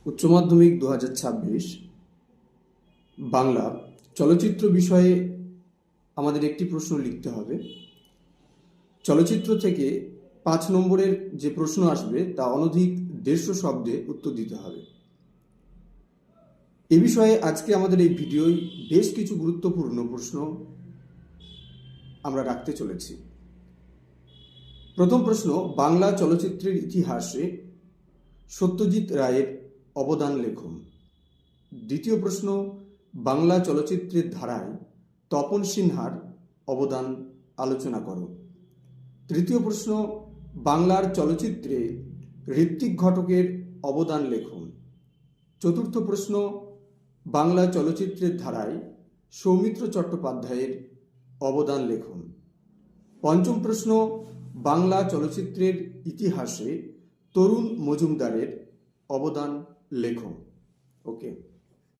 উচ্চ মাধ্যমিক 2026 বাংলা চলচ্চিত্র বিষয়ে আমাদের একটি প্রশ্ন লিখতে হবে। চলচ্চিত্র থেকে 5 নম্বরের যে প্রশ্ন আসবে তা অনধিক 150 শব্দে উত্তর দিতে হবে। এ বিষয়ে আজকে আমাদের এই ভিডিওয় বেশ কিছু গুরুত্বপূর্ণ প্রশ্ন আমরা রাখতে চলেছি। প্রথম প্রশ্ন, বাংলা চলচ্চিত্রের ইতিহাসে সত্যজিৎ রায়ের অবদান লেখুন। দ্বিতীয় প্রশ্ন, বাংলা চলচ্চিত্রের ধারায় তপন সিনহার অবদান আলোচনা করো। তৃতীয় প্রশ্ন, বাংলার চলচ্চিত্রে ঋত্বিক ঘটকের অবদান লেখুন। চতুর্থ প্রশ্ন, বাংলা চলচ্চিত্রের ধারায় সৌমিত্র চট্টোপাধ্যায়ের অবদান লেখুন। পঞ্চম প্রশ্ন, বাংলা চলচ্চিত্রের ইতিহাসে তরুণ মজুমদারের অবদান লেখুন। ওকে।